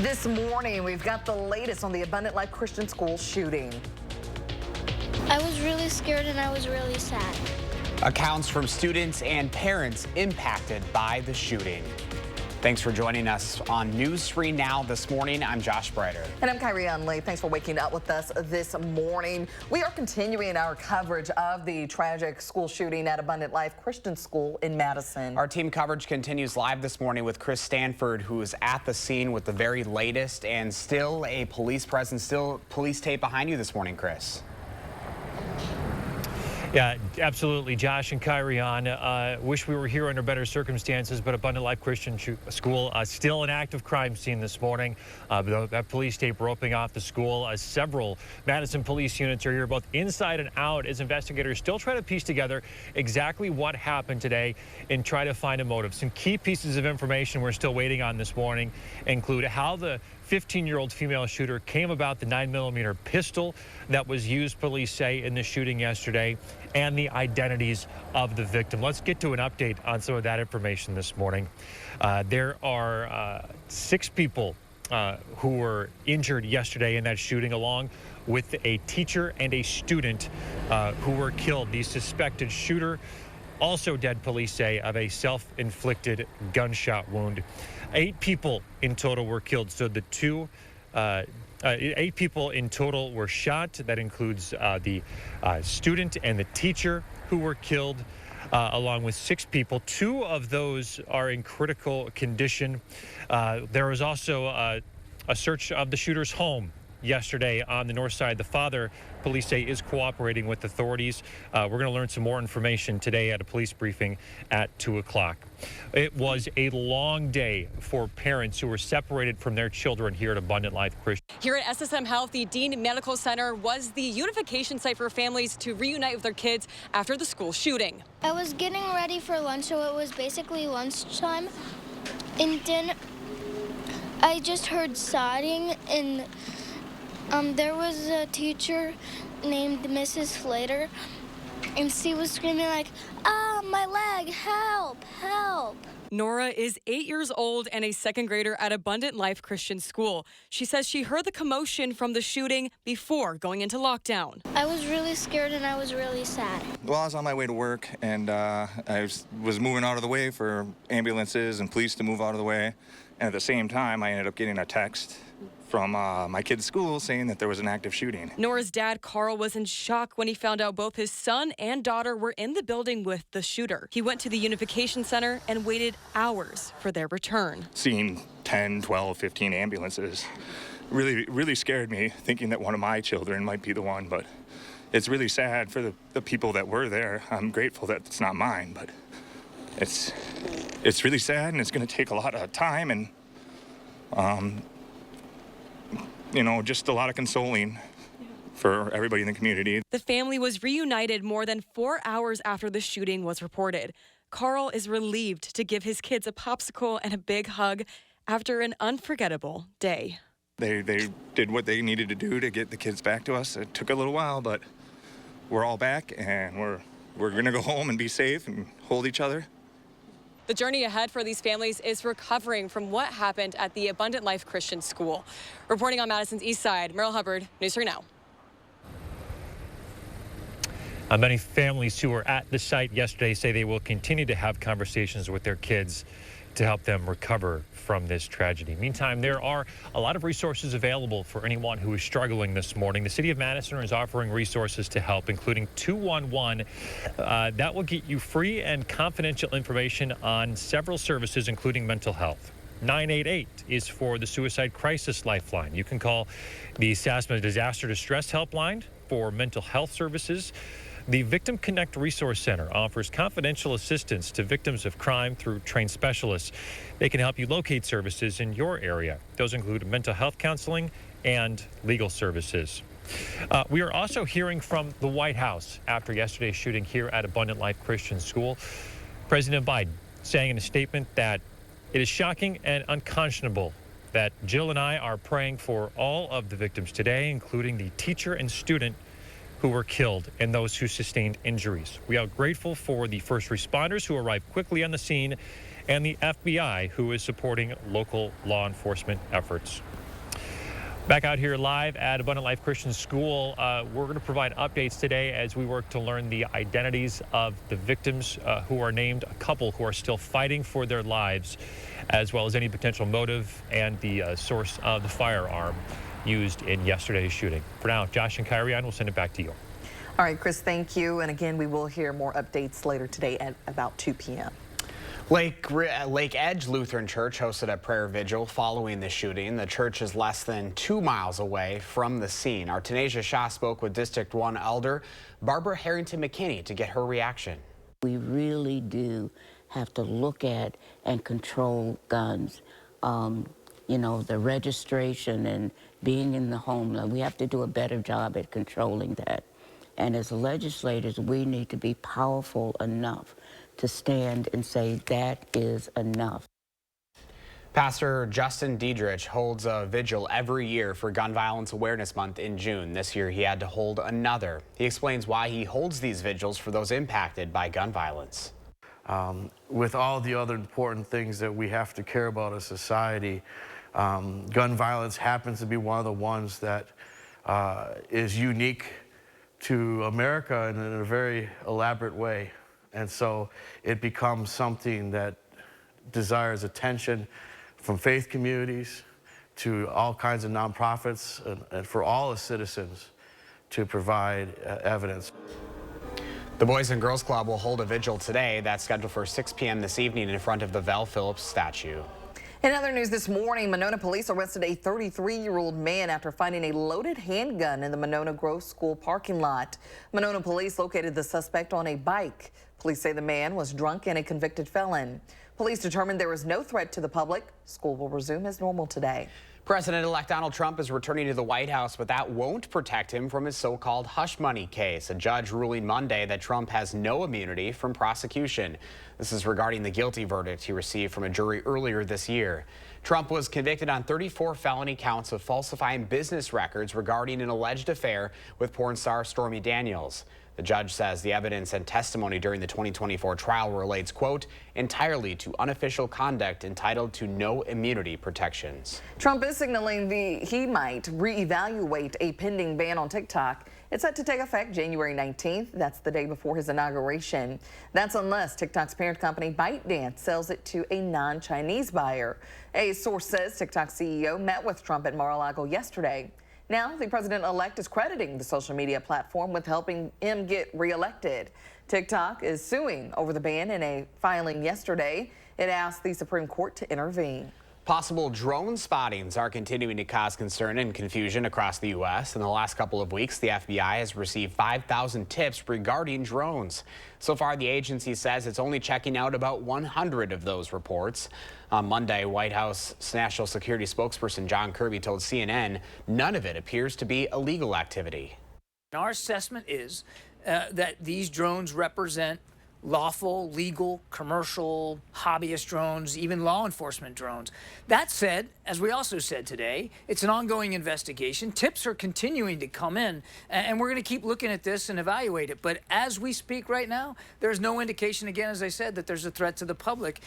This morning, we've got the latest on the Abundant Life Christian School shooting. I was really scared and I was really sad. Accounts from students and parents impacted by the shooting. Thanks for joining us on News 3 Now this morning. I'm Josh Brighter. And I'm Kyrie Unley. Thanks for waking up with us this morning. We are continuing our coverage of the tragic school shooting at Abundant Life Christian School in Madison. Our team coverage continues live this morning with Chris Stanford, who is at the scene with the very latest and still a police presence, still police tape behind you this morning, Chris. Yeah, absolutely. Josh and Kyrie on. Wish we were here under better circumstances, but Abundant Life Christian School still an active crime scene this morning. That police tape roping off the school. Several Madison police units are here, both inside and out, as investigators still try to piece together exactly what happened today and try to find a motive. Some key pieces of information we're still waiting on this morning include how the 15-year-old female shooter came about the 9mm pistol that was used, police say, in the shooting yesterday, and the identities of the victim. Let's get to an update on some of that information this morning. There are 6 people who were injured yesterday in that shooting, along with a teacher and a student who were killed. The suspected shooter also dead, police say, of a self-inflicted gunshot wound. 8 people in total were killed. So the 8 people in total were shot. That includes the student and the teacher who were killed, along with 6 people. 2 of those are in critical condition. There was also a search of the shooter's home yesterday on the north side. The father, police say, is cooperating with authorities. We're going to learn some more information today at a police briefing at 2 o'clock. It was a long day for parents who were separated from their children here at Abundant Life Christian. Here at SSM Health, the Dean Medical Center was the unification site for families to reunite with their kids after the school shooting. I was getting ready for lunch, so it was basically lunchtime. And then I just heard sobbing, and there was a teacher named Mrs. Slater, and she was screaming like, "Ah, my leg, help, help." Nora is 8 years old and a second grader at Abundant Life Christian School. She says she heard the commotion from the shooting before going into lockdown. I was really scared and I was really sad. Well, I was on my way to work, and I was moving out of the way for ambulances and police to move out of the way. And at the same time, I ended up getting a text from my kid's school saying that there was an active shooting. Nora's dad, Carl, was in shock when he found out both his son and daughter were in the building with the shooter. He went to the unification center and waited hours for their return. Seeing 10, 12, 15 ambulances really scared me, thinking that one of my children might be the one. But it's really sad for the people that were there. I'm grateful that it's not mine, but it's really sad, and it's going to take a lot of time and just a lot of consoling for everybody in the community. The family was reunited more than 4 hours after the shooting was reported. Carl is relieved to give his kids a popsicle and a big hug after an unforgettable day. They did what they needed to do to get the kids back to us. It took a little while, but we're all back, and we're going to go home and be safe and hold each other. The journey ahead for these families is recovering from what happened at the Abundant Life Christian School. Reporting on Madison's east side, Merrill Hubbard, News 3 Now. Many families who were at the site yesterday say they will continue to have conversations with their kids to help them recover from this tragedy. Meantime, there are a lot of resources available for anyone who is struggling this morning. The city of Madison is offering resources to help, including 211. That will get you free and confidential information on several services, including mental health. 988 is for the Suicide Crisis Lifeline. You can call the SASMA Disaster Distress Helpline for mental health services. The Victim Connect Resource Center offers confidential assistance to victims of crime through trained specialists. They can help you locate services in your area. Those include mental health counseling and legal services. We are also hearing from the White House after yesterday's shooting here at Abundant Life Christian School. President Biden saying in a statement that it is shocking and unconscionable that Jill and I are praying for all of the victims today, including the teacher and student who were killed and those who sustained injuries. We are grateful for the first responders who arrived quickly on the scene and the FBI, who is supporting local law enforcement efforts. Back out here live at Abundant Life Christian School, we're going to provide updates today as we work to learn the identities of the victims who are named, a couple who are still fighting for their lives, as well as any potential motive and the source of the firearm used in yesterday's shooting. For now, Josh and Kyrie, we'll send it back to you. All right, Chris, thank you. And again, we will hear more updates later today at about 2 p.m. Lake Edge Lutheran Church hosted a prayer vigil following the shooting. The church is less than 2 miles away from the scene. Our Tanisha Shah spoke with District 1 Elder Barbara Harrington McKinney to get her reaction. We really do have to look at and control guns. You know, the registration and being in the home, we have to do a better job at controlling that. And as legislators, we need to be powerful enough to stand and say that is enough. Pastor Justin Diedrich holds a vigil every year for Gun Violence Awareness Month in June. This year he had to hold another. He explains why he holds these vigils for those impacted by gun violence. With all the other important things that we have to care about as society, gun violence happens to be one of the ones that is unique to America and in a very elaborate way. And so it becomes something that desires attention from faith communities to all kinds of nonprofits and for all the citizens to provide evidence. The Boys and Girls Club will hold a vigil today that's scheduled for 6 p.m. this evening in front of the Val Phillips statue. In other news this morning, Monona police arrested a 33-year-old man after finding a loaded handgun in the Monona Grove School parking lot. Monona police located the suspect on a bike. Police say the man was drunk and a convicted felon. Police determined there was no threat to the public. School will resume as normal today. President-elect Donald Trump is returning to the White House, but that won't protect him from his so-called hush money case. A judge ruling Monday that Trump has no immunity from prosecution. This is regarding the guilty verdict he received from a jury earlier this year. Trump was convicted on 34 felony counts of falsifying business records regarding an alleged affair with porn star Stormy Daniels. The judge says the evidence and testimony during the 2024 trial relates, quote, entirely to unofficial conduct entitled to no immunity protections. Trump is signaling he might reevaluate a pending ban on TikTok. It's set to take effect January 19th. That's the day before his inauguration. That's unless TikTok's parent company ByteDance sells it to a non-Chinese buyer. A source says TikTok CEO met with Trump at Mar-a-Lago yesterday. Now, the president-elect is crediting the social media platform with helping him get reelected. TikTok is suing over the ban in a filing yesterday. It asked the Supreme Court to intervene. Possible drone spottings are continuing to cause concern and confusion across the U.S. In the last couple of weeks, the FBI has received 5,000 tips regarding drones. So far, the agency says it's only checking out about 100 of those reports. On Monday, White House National Security spokesperson John Kirby told CNN none of it appears to be illegal activity. Our assessment is that these drones represent lawful, legal, commercial, hobbyist drones, even law enforcement drones. That said, as we also said today, it's an ongoing investigation. Tips are continuing to come in, and we're going to keep looking at this and evaluate it. But as we speak right now, there's no indication, again, as I said, that there's a threat to the public.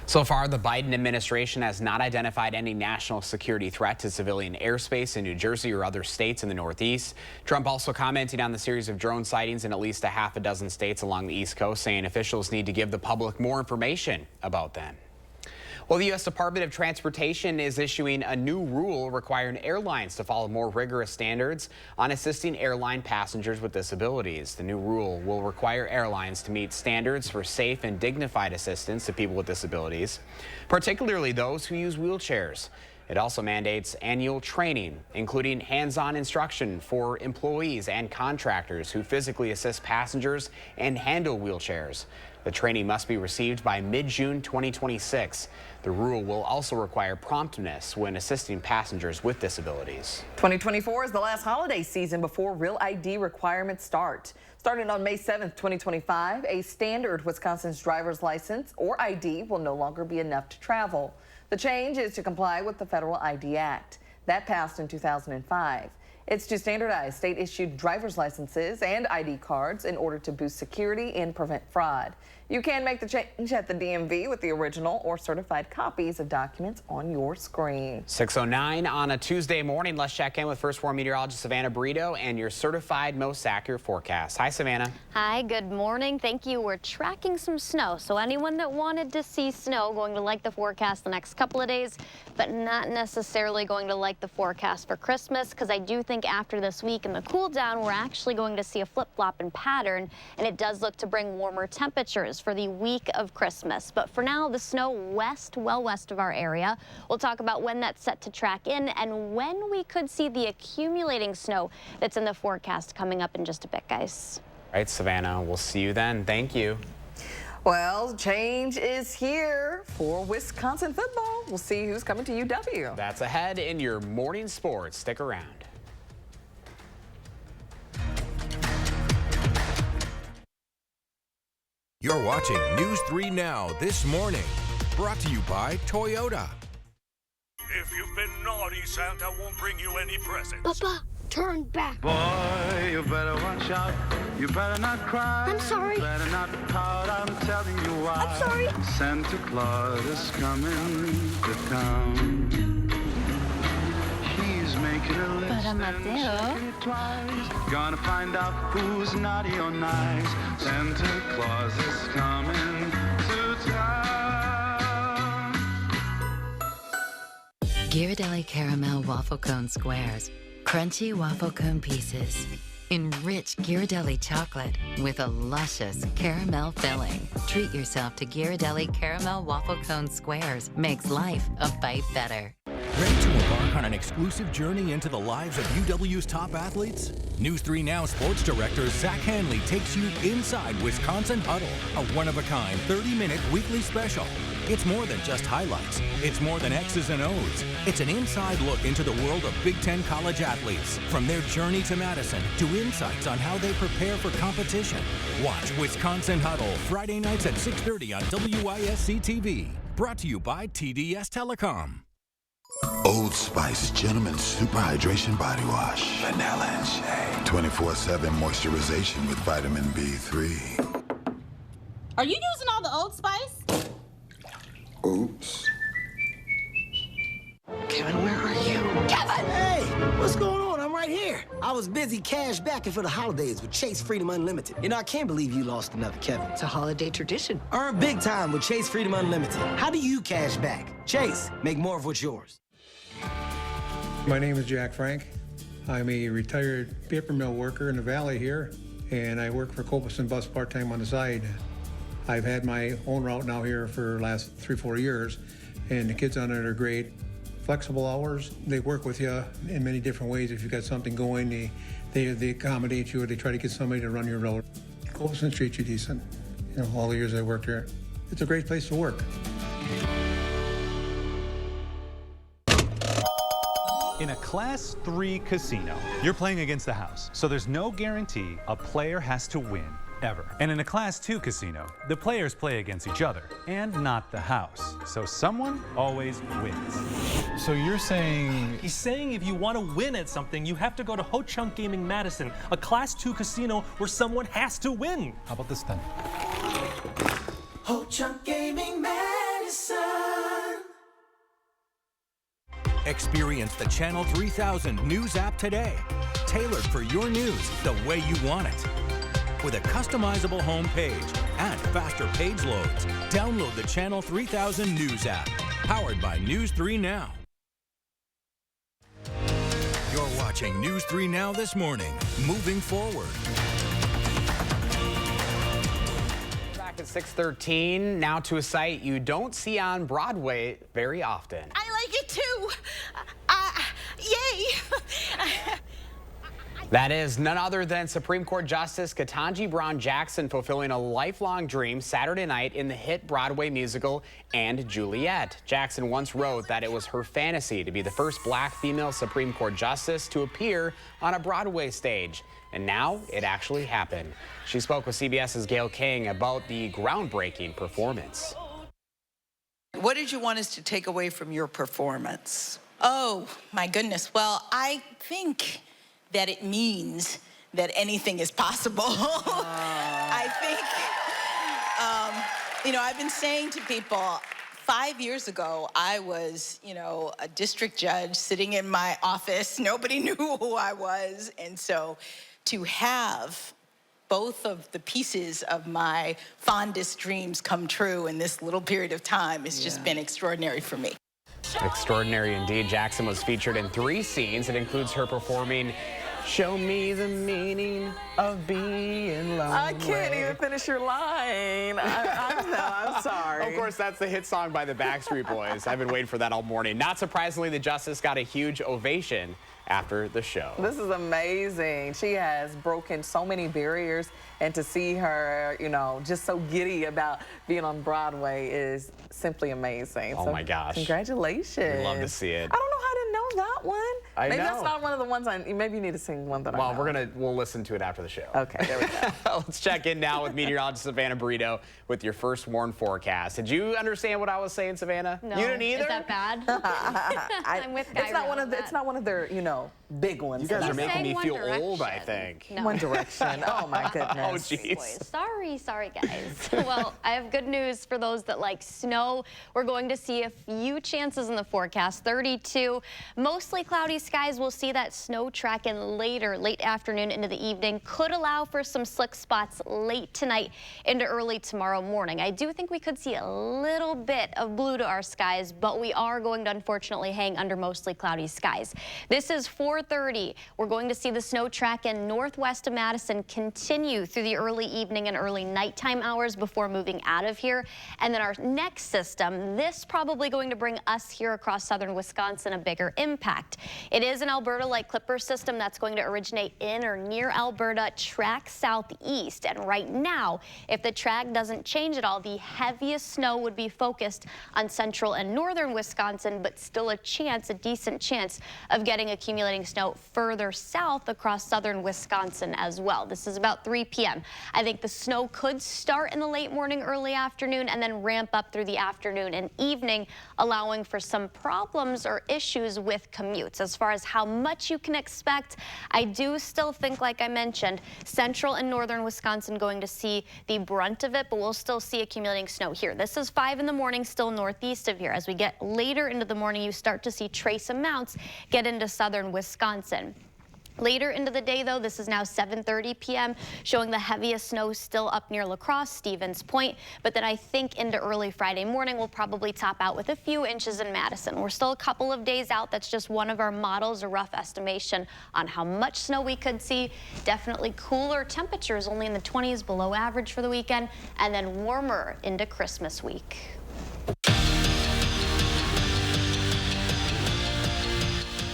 So far, the Biden administration has not identified any national security threat to civilian airspace in New Jersey or other states in the Northeast. Trump also commenting on the series of drone sightings in at least a half a dozen states along the East Coast, saying officials need to give the public more information about them. Well, the U.S. Department of Transportation is issuing a new rule requiring airlines to follow more rigorous standards on assisting airline passengers with disabilities. The new rule will require airlines to meet standards for safe and dignified assistance to people with disabilities, particularly those who use wheelchairs. It also mandates annual training, including hands-on instruction for employees and contractors who physically assist passengers and handle wheelchairs. The training must be received by mid-June 2026. The rule will also require promptness when assisting passengers with disabilities. 2024 is the last holiday season before real ID requirements start. Starting on May 7th, 2025, a standard Wisconsin's driver's license or ID will no longer be enough to travel. The change is to comply with the Federal ID Act. That passed in 2005. It's to standardize state-issued driver's licenses and ID cards in order to boost security and prevent fraud. You can make the change at the DMV with the original or certified copies of documents on your screen. 6:09 on a Tuesday morning. Let's check in with First Warn meteorologist Savannah Brito and your certified most accurate forecast. Hi, Savannah. Hi, good morning. Thank you. We're tracking some snow, so anyone that wanted to see snow going to like the forecast the next couple of days, but not necessarily going to like the forecast for Christmas, because I do think after this week and the cool down, we're actually going to see a flip-flop in pattern, and it does look to bring warmer temperatures for the week of Christmas. But for now, the snow well west of our area. We'll talk about when that's set to track in and when we could see the accumulating snow that's in the forecast coming up in just a bit, guys. All right, Savannah, we'll see you then. Thank you. Well, change is here for Wisconsin football. We'll see who's coming to UW. That's ahead in your morning sports. Stick around. You're watching News 3 Now this morning. Brought to you by Toyota. If you've been naughty, Santa won't bring you any presents. Papa, turn back. Boy, you better watch out. You better not cry. I'm sorry. You better not pout. I'm telling you why. I'm sorry. Santa Claus is coming to town. He's making a list Para and Mateo. checking it twice. Gonna find out who's naughty or nice. Santa Claus is coming to town. Ghirardelli Caramel Waffle Cone Squares. Crunchy waffle cone pieces. Enrich Ghirardelli chocolate with a luscious caramel filling. Treat yourself to Ghirardelli Caramel Waffle Cone Squares. Makes life a bite better. Ready to embark on an exclusive journey into the lives of UW's top athletes? News 3 Now sports director Zach Hanley takes you inside Wisconsin Huddle, a one-of-a-kind 30-minute weekly special. It's more than just highlights. It's more than X's and O's. It's an inside look into the world of Big Ten college athletes, from their journey to Madison to insights on how they prepare for competition. Watch Wisconsin Huddle Friday nights at 6:30 on WISC-TV. Brought to you by TDS Telecom. Old Spice Gentleman's Super Hydration Body Wash. Vanilla and shea. 24/7 moisturization with vitamin B3. Are you using all the Old Spice? Oops. Kevin, where are you? Kevin! Hey, what's going on? I'm right here. I was busy cash backing for the holidays with Chase Freedom Unlimited. You know, I can't believe you lost another Kevin. It's a holiday tradition. Earn big time with Chase Freedom Unlimited. How do you cash back? Chase, make more of what's yours. My name is Jack Frank. I'm a retired paper mill worker in the valley here, and I work for Copeland Bus part-time on the side. I've had my own route now here for the last 3-4 years, and the kids on it are great. Flexible hours, they work with you in many different ways. If you've got something going, they accommodate you, or they try to get somebody to run your road. Copeland treats you decent. You know, all the years I worked here. It's a great place to work. In a Class 3 casino, you're playing against the house, so there's no guarantee a player has to win, ever. And in a Class 2 casino, the players play against each other, and not the house. So someone always wins. So you're saying... He's saying if you want to win at something, you have to go to Ho Chunk Gaming Madison, a Class 2 casino where someone has to win. How about this then? Ho Chunk Gaming Madison. Experience the Channel 3000 News app today. Tailored for your news the way you want it. With a customizable home page and faster page loads. Download the Channel 3000 News app. Powered by News 3 Now. You're watching News 3 Now this morning. Moving forward. Back at 6:13, now to a sight you don't see on Broadway very often. I like it too. Yay! That is none other than Supreme Court Justice Ketanji Brown Jackson fulfilling a lifelong dream Saturday night in the hit Broadway musical And Juliet. Jackson once wrote that it was her fantasy to be the first black female Supreme Court justice to appear on a Broadway stage. And now it actually happened. She spoke with CBS's Gail King about the groundbreaking performance. What did you want us to take away from your performance? Oh, my goodness. Well, I think that it means that anything is possible. I think You know, I've been saying to people, 5 years ago, I was, you know, a district judge sitting in my office. Nobody knew who I was. And so to have both of the pieces of my fondest dreams come true in this little period of time has just been extraordinary for me. Extraordinary indeed. Jackson was featured in 3 scenes. It includes her performing "Show Me the Meaning of Being Lonely." I can't even finish your line. I'm sorry. Of course, that's the hit song by the Backstreet Boys. I've been waiting for that all morning. Not surprisingly, the Justice got a huge ovation after the show. This is amazing. She has broken so many barriers, and to see her, you know, just so giddy about being on Broadway is simply amazing. Oh, so my gosh. Congratulations. We'd love to see it. I don't know how I didn't know that one. Maybe that's know. not one of the ones maybe you need to sing one that I know. Well, we'll listen to it after the show. Okay, there we go. Let's check in now with meteorologist Savannah Burrito with your first WARN forecast. Did you understand what I was saying, Savannah? No. You didn't either? Is that bad? I'm with It's not one of their, you know, big ones. You guys are making me One feel Direction. old, I think. No. One Direction. Oh, my goodness. Oh, jeez. Sorry, guys. Well, I have good news for those that like snow. We're going to see a few chances in the forecast. 32. Mostly cloudy skies. We'll see that snow track in late afternoon into the evening. Could allow for some slick spots late tonight into early tomorrow morning. I do think we could see a little bit of blue to our skies, but we are going to unfortunately hang under mostly cloudy skies. This is 4:30. We're going to see the snow track in northwest of Madison continue through the early evening and early nighttime hours before moving out of here. And then our next system, this probably going to bring us here across southern Wisconsin a bigger impact. It is an Alberta-like Clipper system that's going to originate in or near Alberta, track southeast. And right now, if the track doesn't change at all, the heaviest snow would be focused on central and northern Wisconsin, but still a decent chance of getting accumulating snow further south across southern Wisconsin as well. This is about 3 p.m. I think the snow could start in the late morning, early afternoon, and then ramp up through the afternoon and evening, allowing for some problems or issues with commutes. As far as how much you can expect, I do still think, like I mentioned, central and northern Wisconsin going to see the brunt of it, but we'll still see accumulating snow here. This is 5 in the morning, still northeast of here. As we get later into the morning, you start to see trace amounts get into southern Wisconsin. Later into the day, though, this is now 7:30 p.m., showing the heaviest snow still up near La Crosse, Stevens Point. But then I think into early Friday morning, we'll probably top out with a few inches in Madison. We're still a couple of days out. That's just one of our models, a rough estimation on how much snow we could see. Definitely cooler temperatures, only in the 20s below average for the weekend, and then warmer into Christmas week.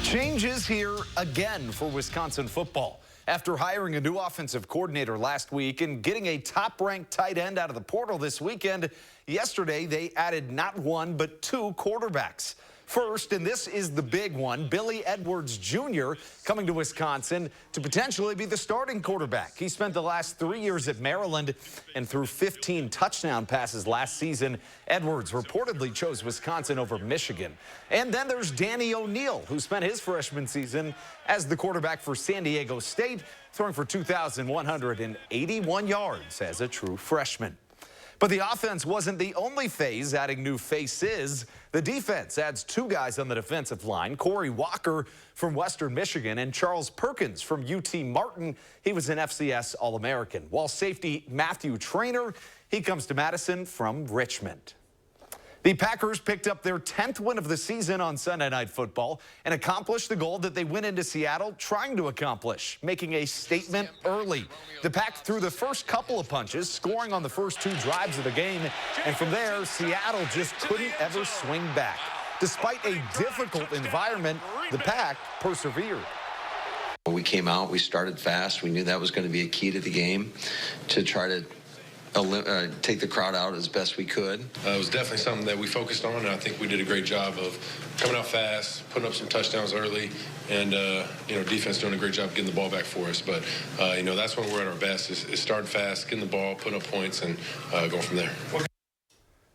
Changes here again for Wisconsin football. After hiring a new offensive coordinator last week and getting a top-ranked tight end out of the portal this weekend, yesterday they added not one but 2 quarterbacks. First, and this is the big one, Billy Edwards Jr. coming to Wisconsin to potentially be the starting quarterback. He spent the last 3 years at Maryland and threw 15 touchdown passes last season. Edwards reportedly chose Wisconsin over Michigan. And then there's Danny O'Neal, who spent his freshman season as the quarterback for San Diego State, throwing for 2,181 yards as a true freshman. But the offense wasn't the only phase adding new faces. The defense adds 2 guys on the defensive line, Corey Walker from Western Michigan and Charles Perkins from UT Martin. He was an FCS All-American. While safety Matthew Traynor, he comes to Madison from Richmond. The Packers picked up their 10th win of the season on Sunday Night Football and accomplished the goal that they went into Seattle trying to accomplish, making a statement early. The Pack threw the first couple of punches, scoring on the first 2 drives of the game, and from there, Seattle just couldn't ever swing back. Despite a difficult environment, the Pack persevered. We came out, we started fast. We knew that was going to be a key to the game, to try to take the crowd out as best we could. It was definitely something that we focused on, and I think we did a great job of coming out fast, putting up some touchdowns early, and defense doing a great job getting the ball back for us. But that's when we're at our best: is starting fast, getting the ball, putting up points, and going from there.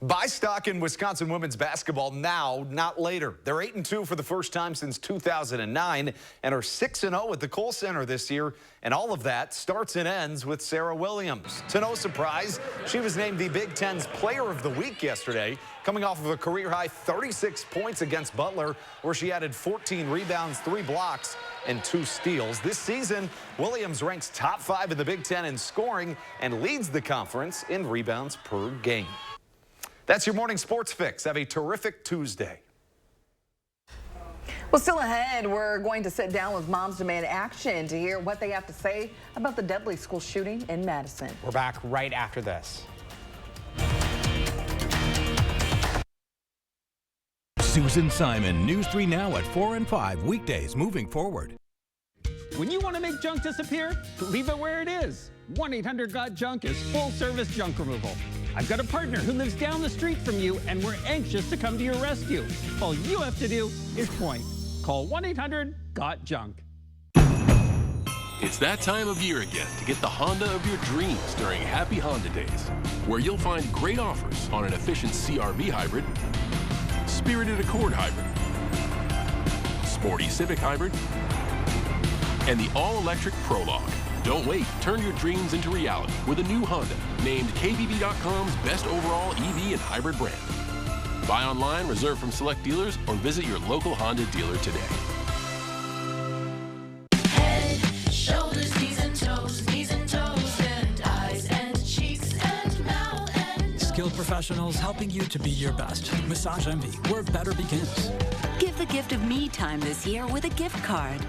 Buy stock in Wisconsin women's basketball now, not later. They're 8-2 for the first time since 2009 and are 6-0 at the Kohl Center this year. And all of that starts and ends with Sarah Williams. To no surprise, she was named the Big Ten's Player of the Week yesterday, coming off of a career-high 36 points against Butler, where she added 14 rebounds, 3 blocks, and 2 steals. This season, Williams ranks top 5 in the Big Ten in scoring and leads the conference in rebounds per game. That's your morning sports fix. Have a terrific Tuesday. Well, still ahead, we're going to sit down with Moms Demand Action to hear what they have to say about the deadly school shooting in Madison. We're back right after this. Susan Simon, News 3 Now at 4 and 5 weekdays moving forward. When you want to make junk disappear, leave it where it is. 1-800-GOT-JUNK is full-service junk removal. I've got a partner who lives down the street from you, and we're anxious to come to your rescue. All you have to do is point. Call 1-800-GOT-JUNK. It's that time of year again to get the Honda of your dreams during Happy Honda Days, where you'll find great offers on an efficient CR-V hybrid, spirited Accord hybrid, sporty Civic hybrid, and the all-electric Prologue. Don't wait. Turn your dreams into reality with a new Honda, named KBB.com's best overall EV and hybrid brand. Buy online, reserve from select dealers, or visit your local Honda dealer today. Head, shoulders, knees and toes, and eyes and cheeks and mouth and nose. Skilled professionals helping you to be your best. Massage Envy, where better begins. Give the gift of me time this year with a gift card.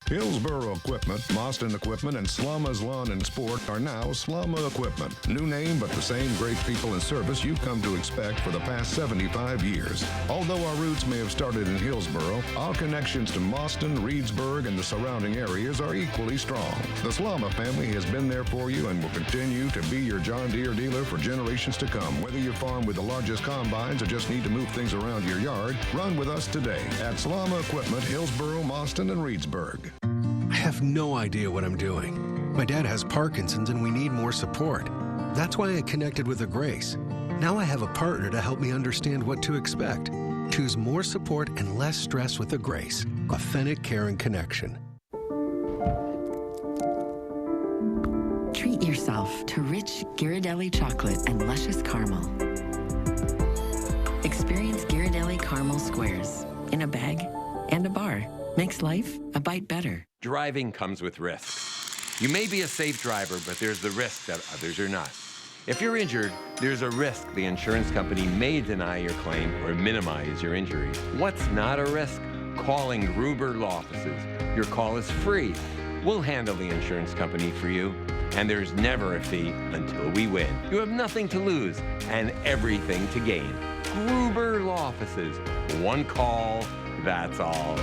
Hillsboro Equipment, Mostyn Equipment, and Slumma's Lawn and Sport are now Slumma Equipment. New name, but the same great people and service you've come to expect for the past 75 years. Although our roots may have started in Hillsboro, our connections to Mostyn, Reedsburg, and the surrounding areas are equally strong. The Slumma family has been there for you and will continue to be your John Deere dealer for generations to come. Whether you farm with the largest combines or just need to move things around your yard, run with us today at Slumma Equipment, Hillsboro, Mostyn, and Reedsburg. I have no idea what I'm doing. My dad has Parkinson's and we need more support. That's why I connected with a Grace. Now I have a partner to help me understand what to expect. Choose more support and less stress with a Grace. Authentic care and connection. Treat yourself to rich Ghirardelli chocolate and luscious caramel. Experience Ghirardelli caramel squares in a bag and a bar. Makes life a bite better. Driving comes with risks. You may be a safe driver, but there's the risk that others are not. If you're injured, there's a risk the insurance company may deny your claim or minimize your injury. What's not a risk? Calling Gruber Law Offices. Your call is free. We'll handle the insurance company for you, and there's never a fee until we win. You have nothing to lose and everything to gain. Gruber Law Offices. One call, that's all.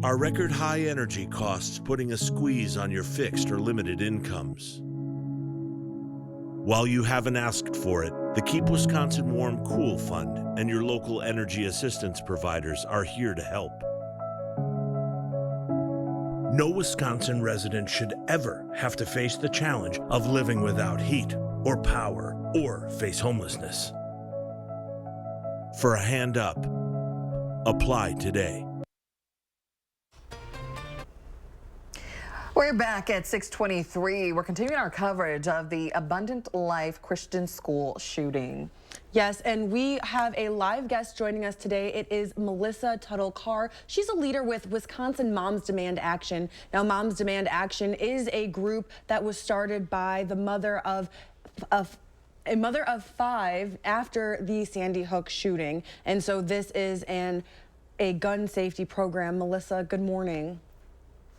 Are record high energy costs putting a squeeze on your fixed or limited incomes? While you haven't asked for it, the Keep Wisconsin Warm Cool Fund and your local energy assistance providers are here to help. No Wisconsin resident should ever have to face the challenge of living without heat or power or face homelessness. For a hand up, apply today. We're back at 6:23. We're continuing our coverage of the Abundant Life Christian School shooting. Yes, and we have a live guest joining us today. It is Melissa Tuttle-Carr. She's a leader with Wisconsin Moms Demand Action. Now, Moms Demand Action is a group that was started by the mother of a mother of 5 after the Sandy Hook shooting. And so this is a gun safety program. Melissa, good morning.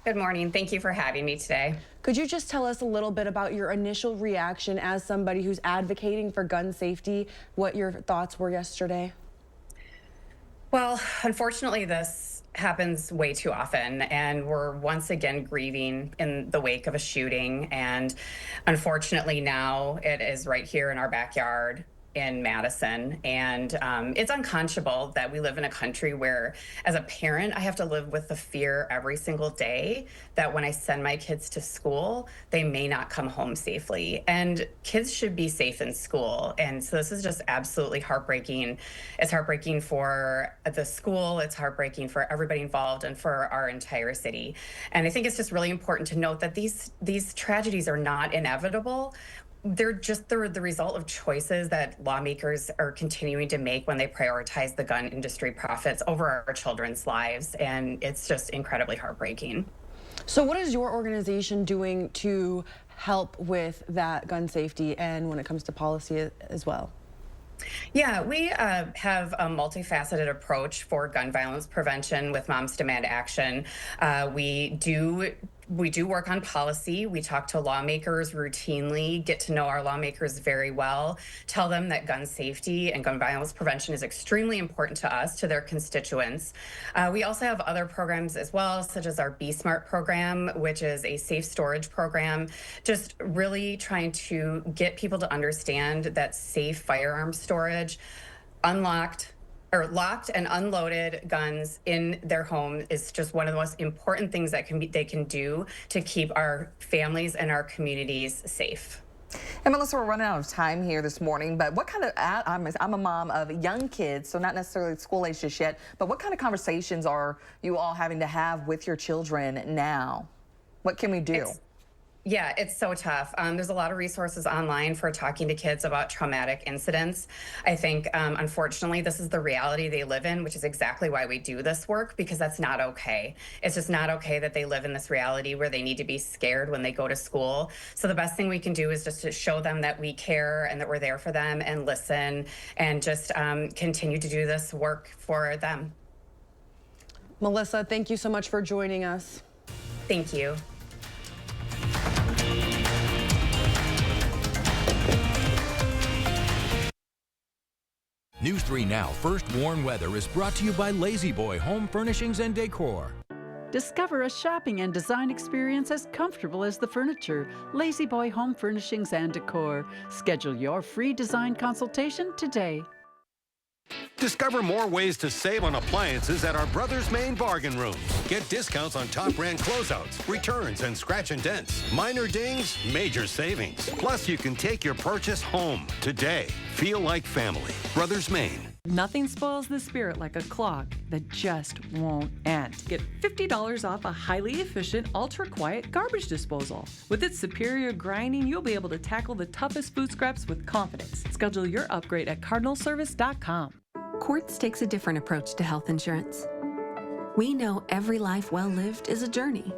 Good morning. Thank you for having me today. Could you just tell us a little bit about your initial reaction as somebody who's advocating for gun safety, what your thoughts were yesterday? Well, unfortunately, this happens way too often, and we're once again grieving in the wake of a shooting. And unfortunately, now it is right here in our backyard. in Madison, and it's unconscionable that we live in a country where, as a parent, I have to live with the fear every single day that when I send my kids to school, they may not come home safely. And kids should be safe in school. And so this is just absolutely heartbreaking. It's heartbreaking for the school, it's heartbreaking for everybody involved, and for our entire city. And I think it's just really important to note that these tragedies are not inevitable. They're just the result of choices that lawmakers are continuing to make when they prioritize the gun industry profits over our children's lives. And it's just incredibly heartbreaking. So what is your organization doing to help with that gun safety and when it comes to policy as well? Yeah, we have a multifaceted approach for gun violence prevention with Moms Demand Action. We do work on policy. We talk to lawmakers routinely, get to know our lawmakers very well, tell them that gun safety and gun violence prevention is extremely important to us, to their constituents. We also have other programs as well, such as our Be Smart program, which is a safe storage program, just really trying to get people to understand that safe firearm storage, locked and unloaded guns in their home is just one of the most important things that they can do to keep our families and our communities safe. And Melissa, we're running out of time here this morning, but what kind of, I'm a mom of young kids, so not necessarily school age just yet, but what kind of conversations are you all having to have with your children now? What can we do? Yeah, it's so tough. There's a lot of resources online for talking to kids about traumatic incidents. I think, unfortunately, this is the reality they live in, which is exactly why we do this work, because that's not okay. It's just not okay that they live in this reality where they need to be scared when they go to school. So the best thing we can do is just to show them that we care and that we're there for them and listen and just continue to do this work for them. Melissa, thank you so much for joining us. Thank you. News 3 Now First Warn Weather is brought to you by Lazy Boy Home Furnishings and Decor. Discover a shopping and design experience as comfortable as the furniture. Lazy Boy Home Furnishings and Decor. Schedule your free design consultation today. Discover more ways to save on appliances at our Brothers Main bargain rooms. Get discounts on top brand closeouts, returns, and scratch and dents. Minor dings, major savings. Plus, you can take your purchase home today. Feel like family. Brothers Main. Nothing spoils the spirit like a clock that just won't end. Get $50 off a highly efficient, ultra-quiet garbage disposal. With its superior grinding, you'll be able to tackle the toughest food scraps with confidence. Schedule your upgrade at cardinalservice.com. Quartz takes a different approach to health insurance. We know every life well lived is a journey,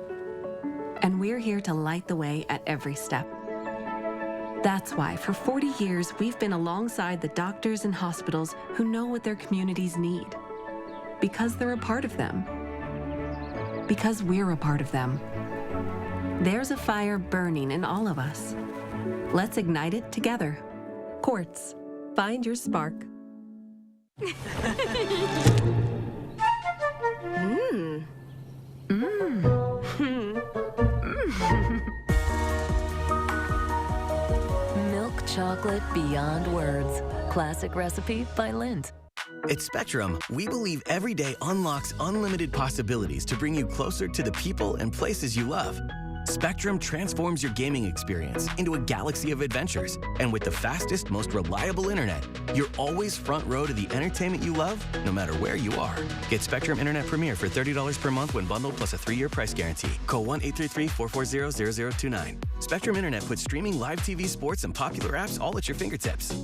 and we're here to light the way at every step. That's why for 40 years, we've been alongside the doctors and hospitals who know what their communities need. Because they're a part of them. Because we're a part of them. There's a fire burning in all of us. Let's ignite it together. Quartz. Find your spark. Milk chocolate beyond words. Classic recipe by Lindt. At Spectrum, we believe every day unlocks unlimited possibilities to bring you closer to the people and places you love. Spectrum transforms your gaming experience into a galaxy of adventures. And with the fastest, most reliable internet, you're always front row to the entertainment you love, no matter where you are. Get Spectrum Internet Premier for $30 per month when bundled plus a 3-year price guarantee. Call 1-833-440-0029. Spectrum Internet puts streaming live TV, sports, and popular apps all at your fingertips.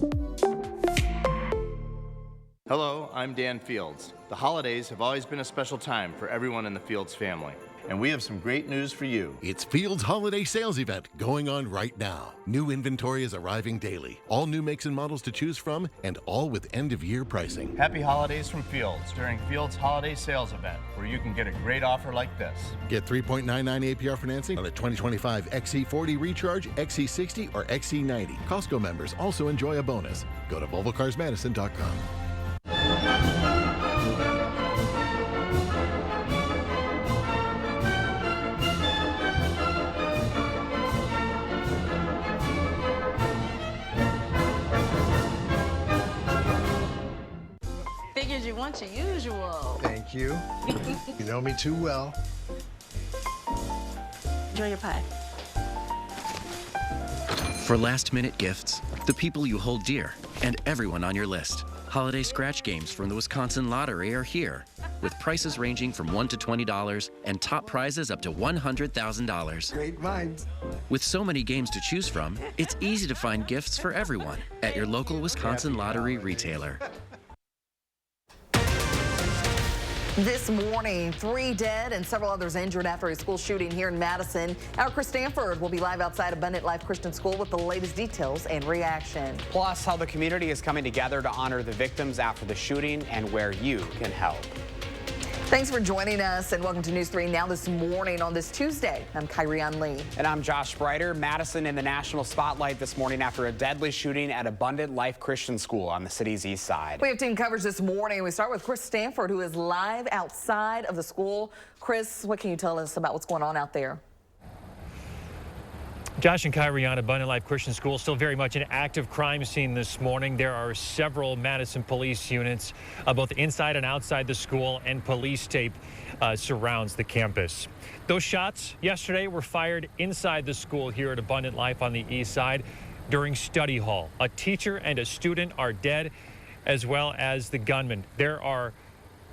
Hello, I'm Dan Fields. The holidays have always been a special time for everyone in the Fields family. And we have some great news for you. It's Fields' holiday sales event going on right now. New inventory is arriving daily. All new makes and models to choose from, and all with end-of-year pricing. Happy holidays from Fields during Fields' holiday sales event, where you can get a great offer like this. Get 3.99 APR financing on the 2025 XC40 Recharge, XC60, or XC90. Costco members also enjoy a bonus. Go to VolvoCarsMadison.com. figured you want your usual. Thank you. You know me too well. Enjoy your pie. For last-minute gifts, the people you hold dear, and everyone on your list. Holiday scratch games from the Wisconsin Lottery are here, with prices ranging from $1 to $20 and top prizes up to $100,000. Great minds. With so many games to choose from, it's easy to find gifts for everyone at your local Wisconsin Lottery retailer. This morning, 3 dead and several others injured after a school shooting here in Madison. Our Chris Stanford will be live outside Abundant Life Christian School with the latest details and reaction. Plus, how the community is coming together to honor the victims after the shooting and where you can help. Thanks for joining us and welcome to News 3 Now this morning on this Tuesday. I'm Kyrian Lee. And I'm Josh Breiter. Madison in the national spotlight this morning after a deadly shooting at Abundant Life Christian School on the city's east side. We have team coverage this morning. We start with Chris Stanford, who is live outside of the school. Chris, what can you tell us about what's going on out there? Josh and Kyrie on Abundant Life Christian School, still very much an active crime scene this morning. There are several Madison police units, both inside and outside the school, and police tape surrounds the campus. Those shots yesterday were fired inside the school here at Abundant Life on the east side during study hall. A teacher and a student are dead, as well as the gunman. There are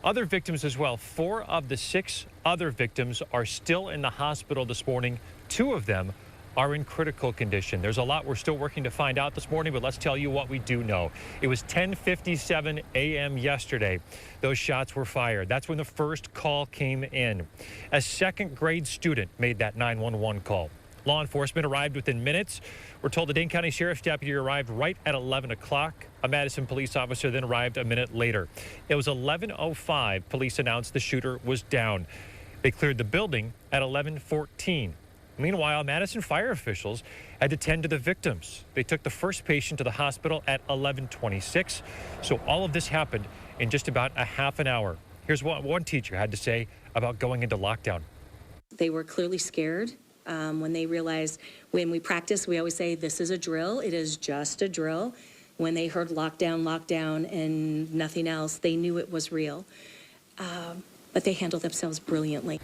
other victims as well. 4 of the 6 other victims are still in the hospital this morning. 2 of them are in critical condition. There's a lot we're still working to find out this morning, but let's tell you what we do know. It was 10:57 a.m. yesterday. Those shots were fired. That's when the first call came in. A second-grade student made that 911 call. Law enforcement arrived within minutes. We're told the Dane County Sheriff's deputy arrived right at 11 o'clock. A Madison police officer then arrived a minute later. It was 11:05. Police announced the shooter was down. They cleared the building at 11:14. Meanwhile, Madison fire officials had to tend to the victims. They took the first patient to the hospital at 11:26. So all of this happened in just about a half an hour. Here's what one teacher had to say about going into lockdown. They were clearly scared when they realized, when we practice, we always say, this is a drill. It is just a drill. When they heard lockdown, and nothing else, they knew it was real. But they handled themselves brilliantly.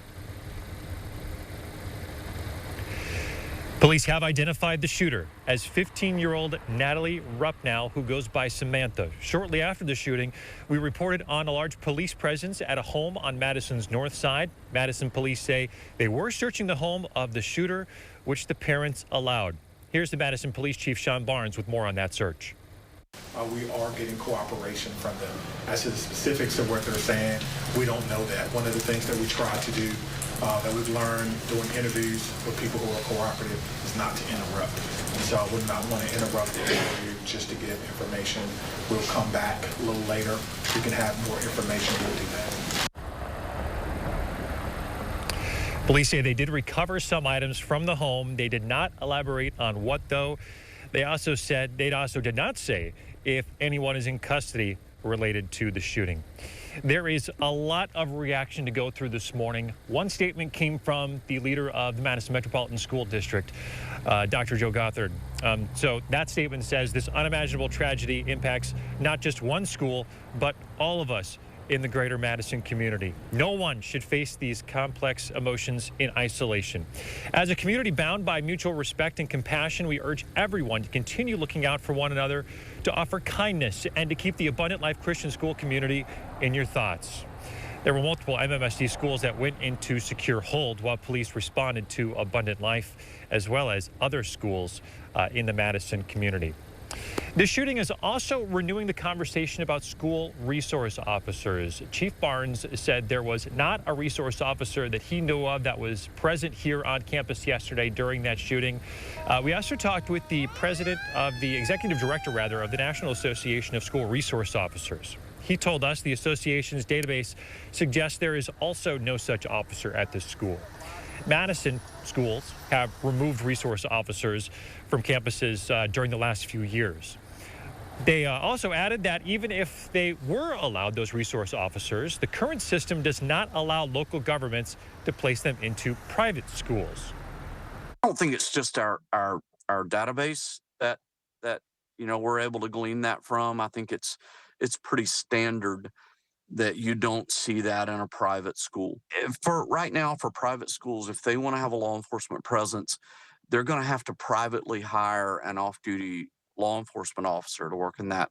Police have identified the shooter as 15-year-old Natalie Ruppnow, who goes by Samantha. Shortly after the shooting, we reported on a large police presence at a home on Madison's north side. Madison police say they were searching the home of the shooter, which the parents allowed. Here's the Madison Police Chief Sean Barnes with more on that search. We are getting cooperation from them. As to the specifics of what they're saying, we don't know that. One of the things that we try to do, that we've learned doing interviews with people who are cooperative, is not to interrupt. And so I would not want to interrupt the interview just to give information. We'll come back a little later. We can have more information. We'll do that. Police say they did recover some items from the home. They did not elaborate on what, though. They also did not say if anyone is in custody related to the shooting. There is a lot of reaction to go through this morning. One statement came from the leader of the Madison Metropolitan School District, Dr. Joe Gothard. So that statement says this unimaginable tragedy impacts not just one school, but all of us in the greater Madison community. No one should face these complex emotions in isolation. As a community bound by mutual respect and compassion, we urge everyone to continue looking out for one another, to offer kindness, and to keep the Abundant Life Christian School community in your thoughts. There were multiple MMSD schools that went into secure hold while police responded to Abundant Life, as well as other schools in the Madison community. The shooting is also renewing the conversation about school resource officers. Chief Barnes said there was not a resource officer that he knew of that was present here on campus yesterday during that shooting. We also talked with the executive director of the National Association of School Resource Officers. He told us the association's database suggests there is also no such officer at this school. Madison schools have removed resource officers from campuses during the last few years. They also added that even if they were allowed those resource officers, the current system does not allow local governments to place them into private schools. I don't think it's just our database that we're able to glean that from. I think it's pretty standard that you don't see that in a private school. For right now, for private schools, if they want to have a law enforcement presence, they're going to have to privately hire an off-duty law enforcement officer to work in that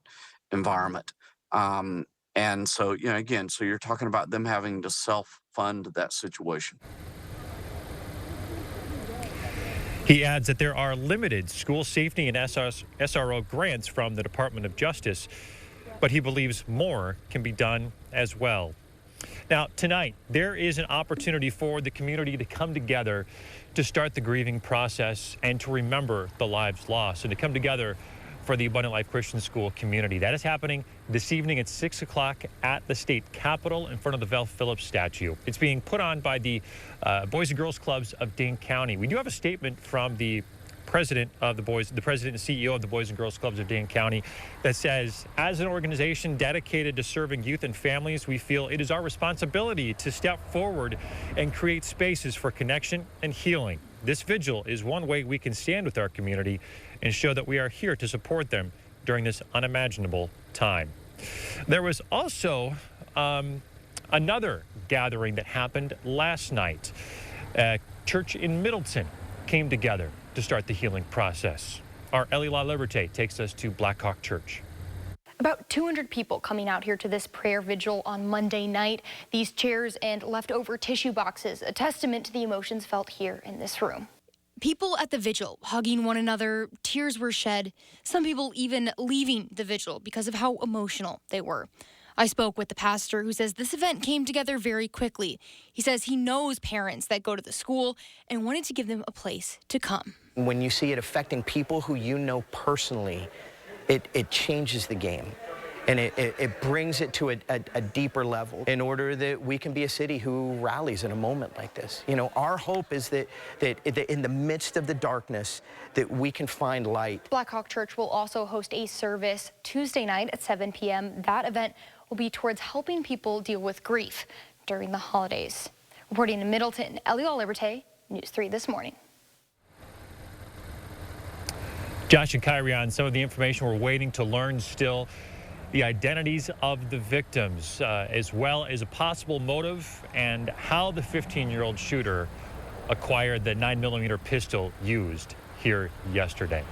environment. And so, you know, again, so you're talking about them having to self-fund that situation. He adds that there are limited school safety and SRO grants from the Department of Justice, but he believes more can be done as well. Now, tonight, there is an opportunity for the community to come together to start the grieving process and to remember the lives lost and to come together for the Abundant Life Christian School community. That is happening this evening at 6 o'clock at the state capitol in front of the Val Phillips statue. It's being put on by the Boys and Girls Clubs of Dane County. We do have a statement from the president and CEO of the Boys and Girls Clubs of Dane County that says, as an organization dedicated to serving youth and families, we feel it is our responsibility to step forward and create spaces for connection and healing. This vigil is one way we can stand with our community and show that we are here to support them during this unimaginable time. There was also another gathering that happened last night. A church in Middleton came together to start the healing process. Our Ellie La Liberté takes us to Blackhawk Church. About 200 people coming out here to this prayer vigil on Monday night. These chairs and leftover tissue boxes, a testament to the emotions felt here in this room. People at the vigil hugging one another, tears were shed, some people even leaving the vigil because of how emotional they were. I spoke with the pastor who says this event came together very quickly. He says he knows parents that go to the school and wanted to give them a place to come. When you see it affecting people who you know personally, it changes the game. And it brings it to a deeper level in order that we can be a city who rallies in a moment like this. You know, our hope is that in the midst of the darkness, that we can find light. Blackhawk Church will also host a service Tuesday night at 7 p.m. That event will be towards helping people deal with grief during the holidays. Reporting in Middleton, Ellie La Liberté, News 3 This Morning. Josh and Kyrie on some of the information we're waiting to learn still. The identities of the victims, as well as a possible motive and how the 15-year-old shooter acquired the 9mm pistol used here yesterday.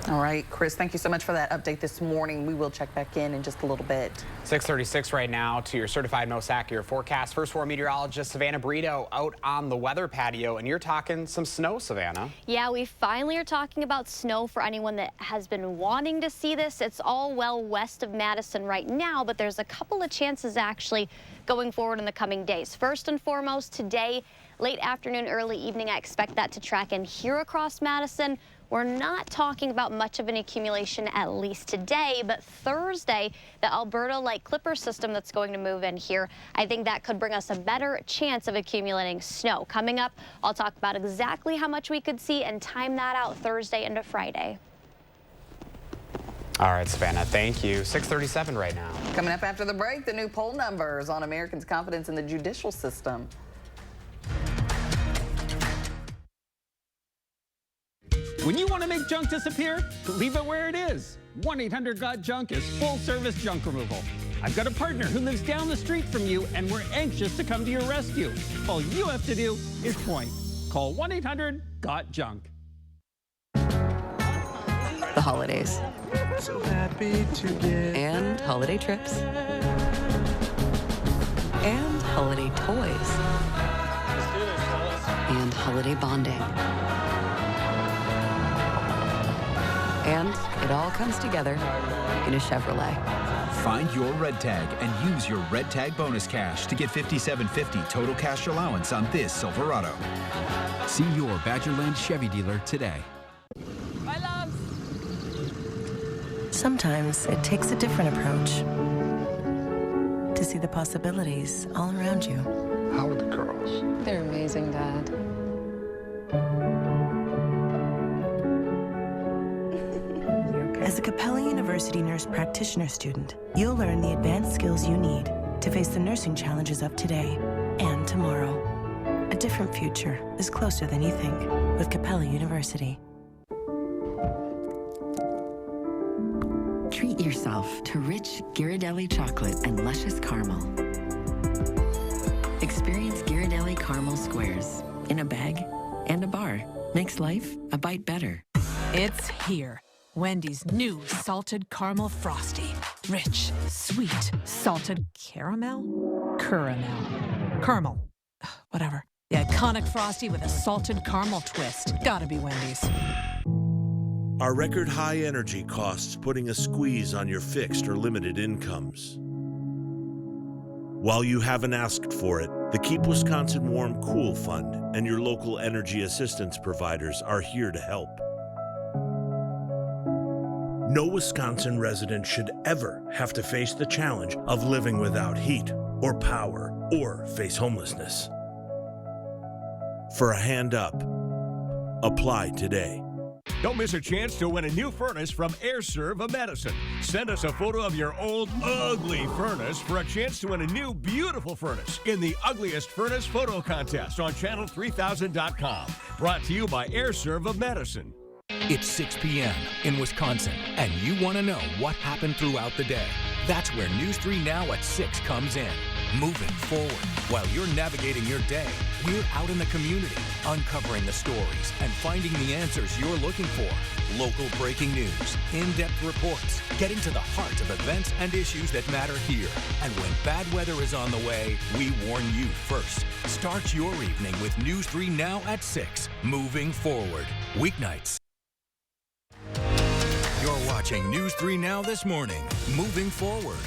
All right, Chris, thank you so much for that update this morning. We will check back in just a little bit. 6:36 right now to your certified most accurate forecast. First floor meteorologist Savannah Brito out on the weather patio, and you're talking some snow, Savannah. Yeah, we finally are talking about snow for anyone that has been wanting to see this. It's all well west of Madison right now, but there's a couple of chances actually going forward in the coming days. First and foremost, today, late afternoon, early evening, I expect that to track in here across Madison. We're not talking about much of an accumulation, at least today, but Thursday, the Alberta light clipper system that's going to move in here, I think that could bring us a better chance of accumulating snow. Coming up, I'll talk about exactly how much we could see and time that out Thursday into Friday. All right, Savannah, thank you. 6:37 right now. Coming up after the break, the new poll numbers on Americans' confidence in the judicial system. When you want to make junk disappear, leave it where it is. 1-800-GOT-JUNK is full-service junk removal. I've got a partner who lives down the street from you, and we're anxious to come to your rescue. All you have to do is point. Call 1-800-GOT-JUNK. The holidays. So happy to get. And holiday trips. And holiday toys. And holiday bonding. And it all comes together in a Chevrolet. Find your red tag and use your red tag bonus cash to get $5,750 total cash allowance on this Silverado. See your Badgerland Chevy dealer today. Bye, loves. Sometimes it takes a different approach to see the possibilities all around you. How are the girls? They're amazing, Dad. As a Capella University nurse practitioner student, you'll learn the advanced skills you need to face the nursing challenges of today and tomorrow. A different future is closer than you think with Capella University. Treat your yourself to rich Ghirardelli chocolate and luscious caramel. Experience Ghirardelli caramel squares in a bag and a bar. Makes life a bite better. It's here. Wendy's new salted caramel frosty. Rich, sweet, salted caramel? Caramel. Whatever. The iconic frosty with a salted caramel twist. Gotta be Wendy's. Are record high energy costs putting a squeeze on your fixed or limited incomes? While you haven't asked for it, the Keep Wisconsin Warm Cool Fund and your local energy assistance providers are here to help. No Wisconsin resident should ever have to face the challenge of living without heat or power or face homelessness. For a hand up, apply today. Don't miss a chance to win a new furnace from AirServe of Madison. Send us a photo of your old, ugly furnace for a chance to win a new, beautiful furnace in the Ugliest Furnace Photo Contest on channel3000.com. Brought to you by AirServe of Madison. It's 6 p.m. in Wisconsin, and you want to know what happened throughout the day. That's where News 3 Now at 6 comes in. Moving forward. While you're navigating your day, we're out in the community, uncovering the stories and finding the answers you're looking for. Local breaking news, in-depth reports, getting to the heart of events and issues that matter here. And when bad weather is on the way, we warn you first. Start your evening with News 3 Now at 6. Moving forward. Weeknights. You're watching News 3 Now this morning. Moving forward.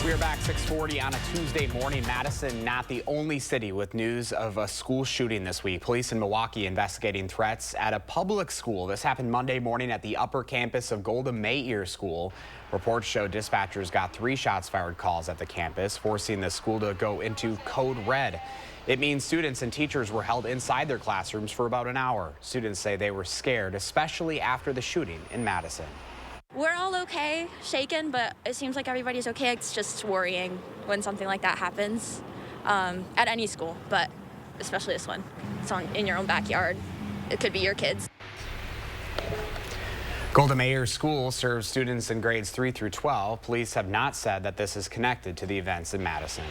We are back 6:40 on a Tuesday morning. Madison, not the only city with news of a school shooting this week. Police in Milwaukee investigating threats at a public school. This happened Monday morning at the upper campus of Golda Meir School. Reports show dispatchers got 3 shots fired calls at the campus, forcing the school to go into code red. It means students and teachers were held inside their classrooms for about an hour. Students say they were scared, especially after the shooting in Madison. We're all okay, shaken, but it seems like everybody's okay. It's just worrying when something like that happens at any school, but especially this one. It's in your own backyard. It could be your kids. Golda Meir School serves students in grades 3 through 12. Police have not said that this is connected to the events in Madison.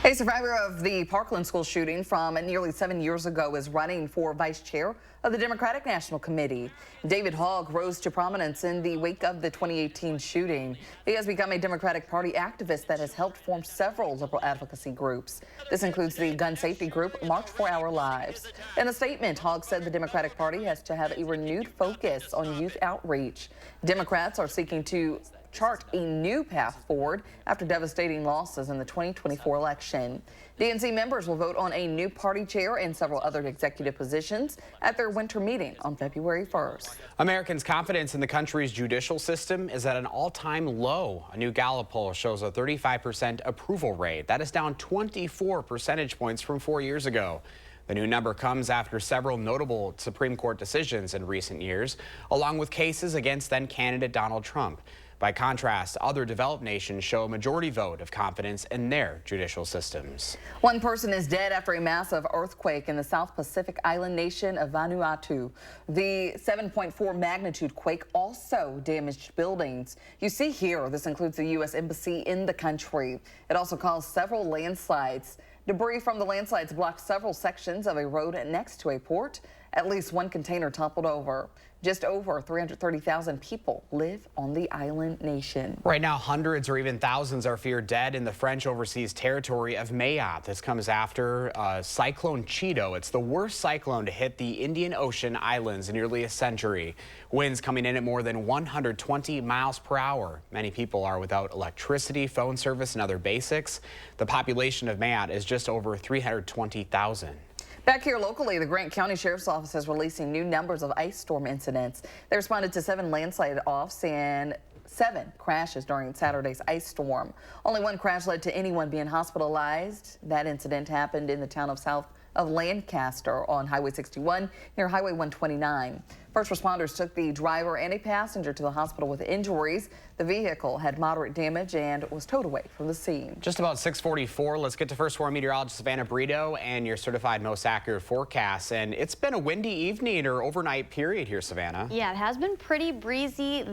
A survivor of the Parkland school shooting from nearly 7 years ago is running for vice chair of the Democratic National Committee. David Hogg rose to prominence in the wake of the 2018 shooting. He has become a Democratic Party activist that has helped form several liberal advocacy groups. This includes the gun safety group March for Our Lives. In a statement, Hogg said the Democratic Party has to have a renewed focus on youth outreach. Democrats are seeking to chart a new path forward after devastating losses in the 2024 election. DNC members will vote on a new party chair and several other executive positions at their winter meeting on February 1st. Americans' confidence in the country's judicial system is at an all-time low. A new Gallup poll shows a 35% approval rate. That is down 24 percentage points from 4 years ago. The new number comes after several notable Supreme Court decisions in recent years, along with cases against then-candidate Donald Trump. By contrast, other developed nations show a majority vote of confidence in their judicial systems. One person is dead after a massive earthquake in the South Pacific island nation of Vanuatu. The 7.4 magnitude quake also damaged buildings. You see here, this includes the U.S. Embassy in the country. It also caused several landslides. Debris from the landslides blocked several sections of a road next to a port. At least one container toppled over. Just over 330,000 people live on the island nation. Right now, hundreds or even thousands are feared dead in the French overseas territory of Mayotte. This comes after Cyclone Cheeto. It's the worst cyclone to hit the Indian Ocean islands in nearly a century. Winds coming in at more than 120 miles per hour. Many people are without electricity, phone service, and other basics. The population of Mayotte is just over 320,000. Back here locally, the Grant County Sheriff's Office is releasing new numbers of ice storm incidents. They responded to 7 landslide offs and 7 crashes during Saturday's ice storm. Only 1 crash led to anyone being hospitalized. That incident happened in the town of south of Lancaster on Highway 61 near Highway 129. First responders took the driver and a passenger to the hospital with injuries. The vehicle had moderate damage and was towed away from the scene. Just about 6:44. Let's get to first warn meteorologist Savannah Brito and your certified most accurate forecast. And it's been a windy evening or overnight period here, Savannah. Yeah, it has been pretty breezy.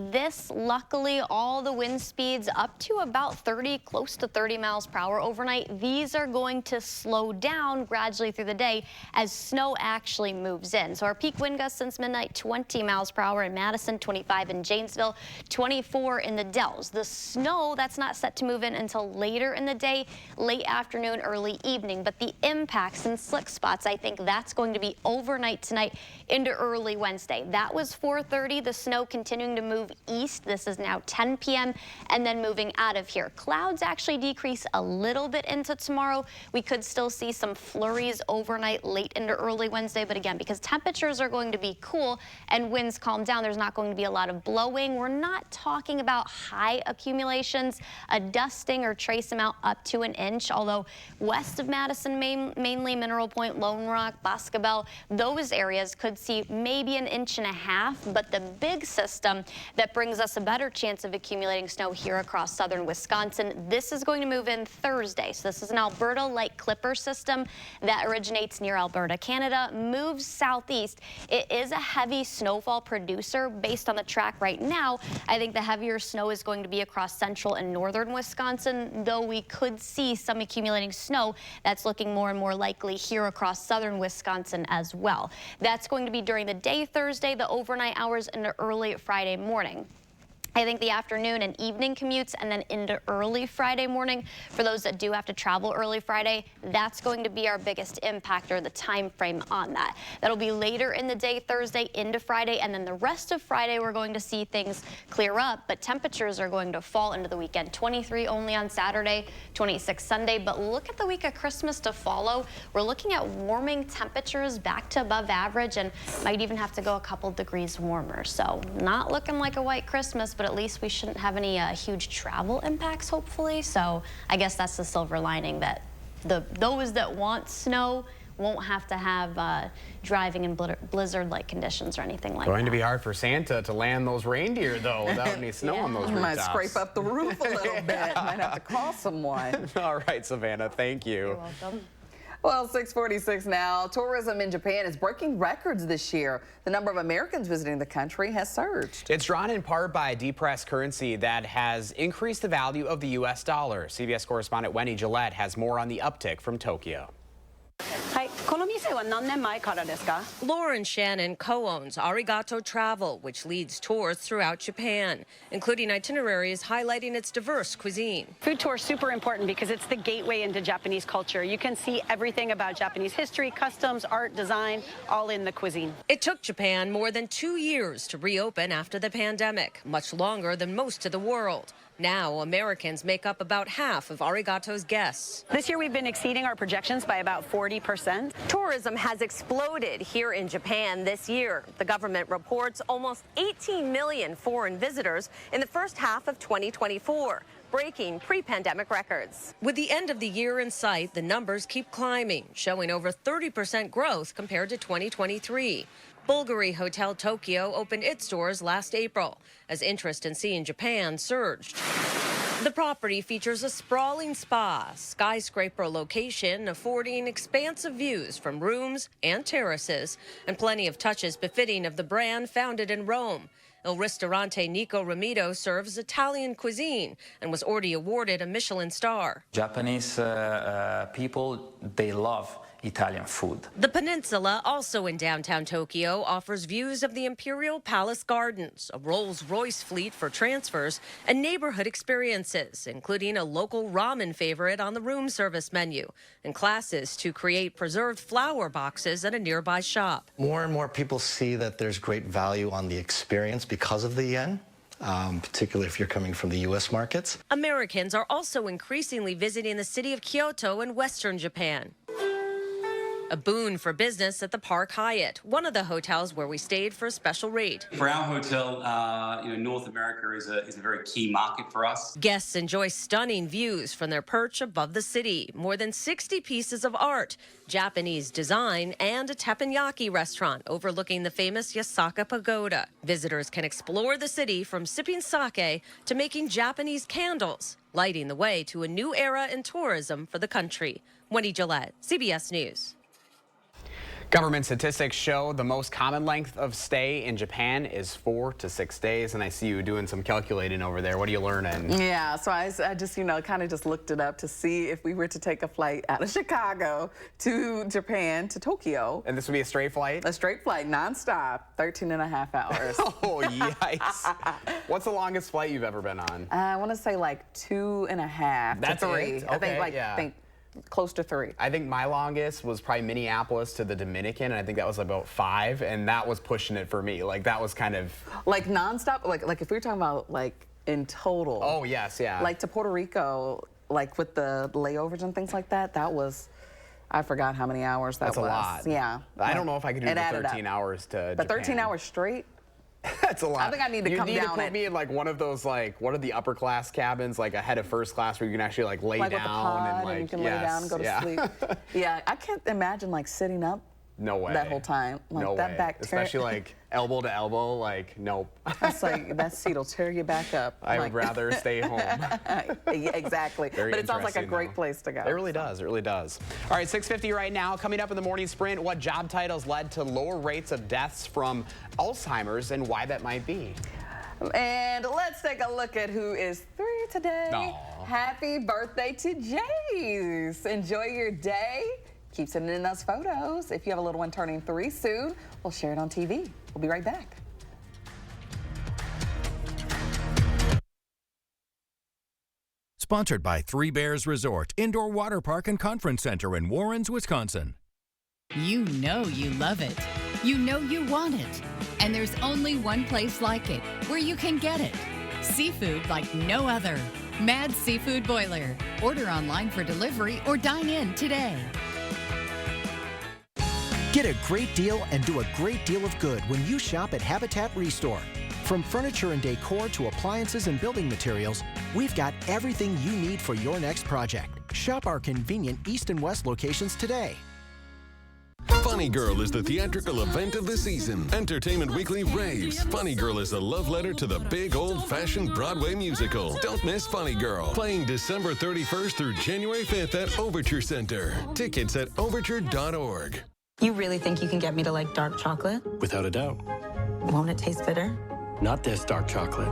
Luckily, all the wind speeds up to about 30, close to 30 miles per hour overnight. These are going to slow down gradually through the day as snow actually moves in. So our peak wind gusts since midnight, 20 miles per hour in Madison, 25 in Janesville, 24 in the Dells. The snow, that's not set to move in until later in the day, late afternoon, early evening. But the impacts and slick spots, I think that's going to be overnight tonight into early Wednesday. That was 4:30. The snow continuing to move east. This is now 10 p.m. and then moving out of here. Clouds actually decrease a little bit into tomorrow. We could still see some flurries overnight late into early Wednesday. But again, because temperatures are going to be cool and winds calm down, there's not going to be a lot of blowing. We're not talking about high accumulations, a dusting or trace amount up to an inch, although west of Madison, mainly Mineral Point, Lone Rock, Boscobel, those areas could see maybe 1.5 inches. But the big system that brings us a better chance of accumulating snow here across southern Wisconsin, this is going to move in Thursday. So this is an Alberta light clipper system that originates near Alberta, Canada, moves southeast. It is a heavy snowfall producer based on the track right now. I think the heavier snow is going to be across central and northern Wisconsin, though we could see some accumulating snow. That's looking more and more likely here across southern Wisconsin as well. That's going to be during the day Thursday, the overnight hours into early Friday morning. I think the afternoon and evening commutes and then into early Friday morning, for those that do have to travel early Friday, that's going to be our biggest impact, or the time frame on that. That'll be later in the day Thursday into Friday, and then the rest of Friday we're going to see things clear up, but temperatures are going to fall into the weekend. 23 only on Saturday, 26 Sunday, but look at the week of Christmas to follow. We're looking at warming temperatures back to above average and might even have to go a couple degrees warmer. So not looking like a white Christmas, but at least we shouldn't have any huge travel impacts, hopefully. So I guess that's the silver lining, that those that want snow won't have to have driving in blizzard-like conditions or anything like that. Going to be hard for Santa to land those reindeer, though, without any snow on those rooftops. Might scrape up the roof a little bit. Might have to call someone. All right, Savannah, thank you. You're welcome. Well, 6:46 now. Tourism in Japan is breaking records this year. The number of Americans visiting the country has surged. It's drawn in part by a depressed currency that has increased the value of the U.S. dollar. CBS correspondent Wendy Gillette has more on the uptick from Tokyo. Lauren Shannon co-owns Arigato Travel, which leads tours throughout Japan, including itineraries highlighting its diverse cuisine. Food tour is super important because it's the gateway into Japanese culture. You can see everything about Japanese history, customs, art, design, all in the cuisine. It took Japan more than 2 years to reopen after the pandemic, much longer than most of the world. Now, Americans make up about half of Arigato's guests. This year, we've been exceeding our projections by about 40%. Tourism has exploded here in Japan this year. The government reports almost 18 million foreign visitors in the first half of 2024, breaking pre-pandemic records. With the end of the year in sight, the numbers keep climbing, showing over 30% growth compared to 2023. Bulgari Hotel Tokyo opened its doors last April as interest in seeing Japan surged. The property features a sprawling spa, skyscraper location affording expansive views from rooms and terraces, and plenty of touches befitting of the brand founded in Rome. Il Ristorante Nico Ramito serves Italian cuisine and was already awarded a Michelin star. Japanese people, they love Italian food. The peninsula, also in downtown Tokyo, offers views of the Imperial Palace Gardens, a Rolls-Royce fleet for transfers, and neighborhood experiences, including a local ramen favorite on the room service menu, and classes to create preserved flower boxes at a nearby shop. More and more people see that there's great value on the experience because of the yen. Particularly if you're coming from the U.S. markets. Americans are also increasingly visiting the city of Kyoto in western Japan. A boon for business at the Park Hyatt, one of the hotels where we stayed for a special rate. For our hotel, North America is a very key market for us. Guests enjoy stunning views from their perch above the city. More than 60 pieces of art, Japanese design, and a teppanyaki restaurant overlooking the famous Yasaka Pagoda. Visitors can explore the city from sipping sake to making Japanese candles, lighting the way to a new era in tourism for the country. Wendy Gillette, CBS News. Government statistics show the most common length of stay in Japan is 4 to 6 days, and I see you doing some calculating over there. What are you learning? Yeah, so I just, kind of just looked it up to see if we were to take a flight out of Chicago to Japan, to Tokyo. And this would be a straight flight? A straight flight, nonstop, 13.5 hours. Oh, yikes. What's the longest flight you've ever been on? I want to say like 2.5 That's to 3. it? I think Okay, think close to 3. I think my longest was probably Minneapolis to the Dominican, and I think that was about 5, and that was pushing it for me. Like, that was kind of... Like nonstop? Like if we were talking about like in total. Oh, yes, yeah. Like to Puerto Rico, like with the layovers and things like that, that was... I forgot how many hours that was. That's a lot. Yeah. I don't know if I could do the 13 hours to But Japan. 13 hours straight? That's a lot. I think I need to come down. You need to put me in like one of those, like, what are the upper class cabins, like ahead of first class, where you can actually like lay like down with the pod, and like you can lay down and go to sleep. Yeah, I can't imagine like sitting up. No way. That whole time. Like no that way. back Especially like elbow to elbow, like, nope. That's like, that seat will tear you back up. I would rather stay home. Yeah, exactly. Very but it sounds like a great though. place to go. It really does. It really does. All right, 6:50 right now. Coming up in the morning sprint, what job titles led to lower rates of deaths from Alzheimer's and why that might be. And let's take a look at who is 3 today. Aww. Happy birthday to Jace. Enjoy your day. Keep sending in those photos. If you have a little one turning 3 soon, we'll share it on TV. We'll be right back. Sponsored by Three Bears Resort, Indoor Water Park and Conference Center in Warrens, Wisconsin. You know you love it. You know you want it. And there's only one place like it, where you can get it. Seafood like no other. Mad Seafood Boiler. Order online for delivery or dine in today. Get a great deal and do a great deal of good when you shop at Habitat Restore. From furniture and decor to appliances and building materials, we've got everything you need for your next project. Shop our convenient East and West locations today. Funny Girl is the theatrical event of the season. Entertainment Weekly raves. Funny Girl is a love letter to the big old-fashioned Broadway musical. Don't miss Funny Girl. Playing December 31st through January 5th at Overture Center. Tickets at overture.org. You really think you can get me to like dark chocolate? Without a doubt. Won't it taste bitter? Not this dark chocolate.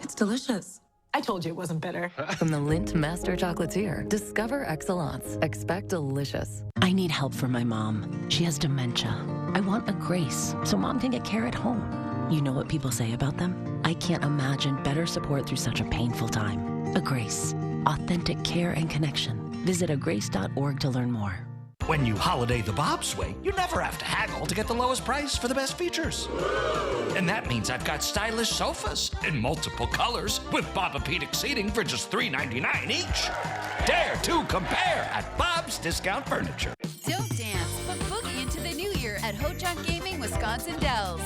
It's delicious. I told you it wasn't bitter. From the Lindt Master Chocolatier, discover excellence. Expect delicious. I need help for my mom. She has dementia. I want a Grace so mom can get care at home. You know what people say about them? I can't imagine better support through such a painful time. A Grace. Authentic care and connection. Visit agrace.org to learn more. When you holiday the Bob's way, you never have to haggle to get the lowest price for the best features. And that means I've got stylish sofas in multiple colors with Bobapedic seating for just $3.99 each. Dare to compare at Bob's Discount Furniture. Don't dance, but boogie into the new year at Ho-Chunk Gaming Wisconsin Dells.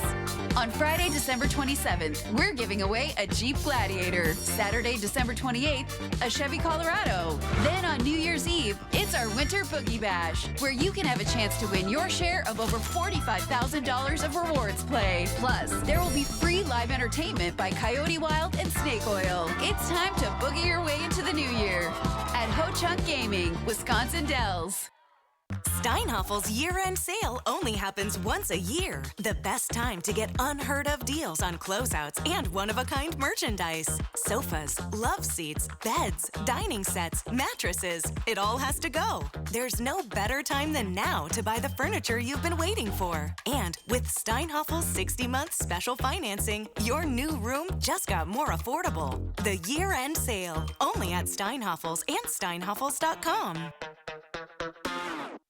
On Friday, December 27th, we're giving away a Jeep Gladiator. Saturday, December 28th, a Chevy Colorado. Then on New Year's Eve, it's our Winter Boogie Bash, where you can have a chance to win your share of over $45,000 of rewards play. Plus, there will be free live entertainment by Coyote Wild and Snake Oil. It's time to boogie your way into the new year at Ho-Chunk Gaming, Wisconsin Dells. Steinhoffel's year-end sale only happens once a year. The best time to get unheard of deals on closeouts and one-of-a-kind merchandise. Sofas, love seats, beds, dining sets, mattresses. It all has to go. There's no better time than now to buy the furniture you've been waiting for. And with Steinhoffel's 60-month special financing, your new room just got more affordable. The year-end sale, only at Steinhoffel's and steinhoffels.com.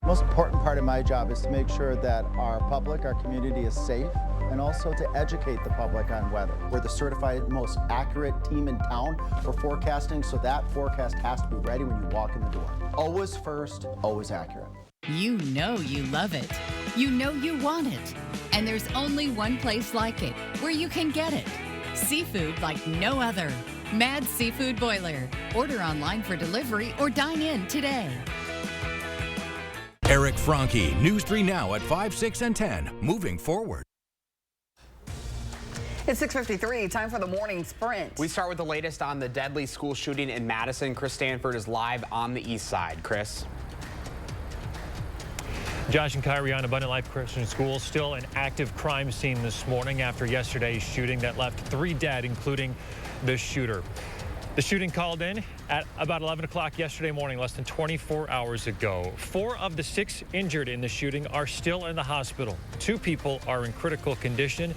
The most important part of my job is to make sure that our public, our community is safe and also to educate the public on weather. We're the certified most accurate team in town for forecasting, so that forecast has to be ready when you walk in the door. Always first, always accurate. You know you love it. You know you want it. And there's only one place like it, where you can get it. Seafood like no other. Mad Seafood Boiler. Order online for delivery or dine in today. Eric Franke, News 3 Now at 5, 6, and 10. Moving forward. It's 6:53, time for the morning sprint. We start with the latest on the deadly school shooting in Madison. Chris Stanford is live on the east side. Chris. Josh and Kyrie on Abundant Life Christian School, still an active crime scene this morning after yesterday's shooting that left 3 dead, including the shooter. The shooting called in at about 11 o'clock yesterday morning, less than 24 hours ago. 4 of the 6 injured in the shooting are still in the hospital. 2 people are in critical condition.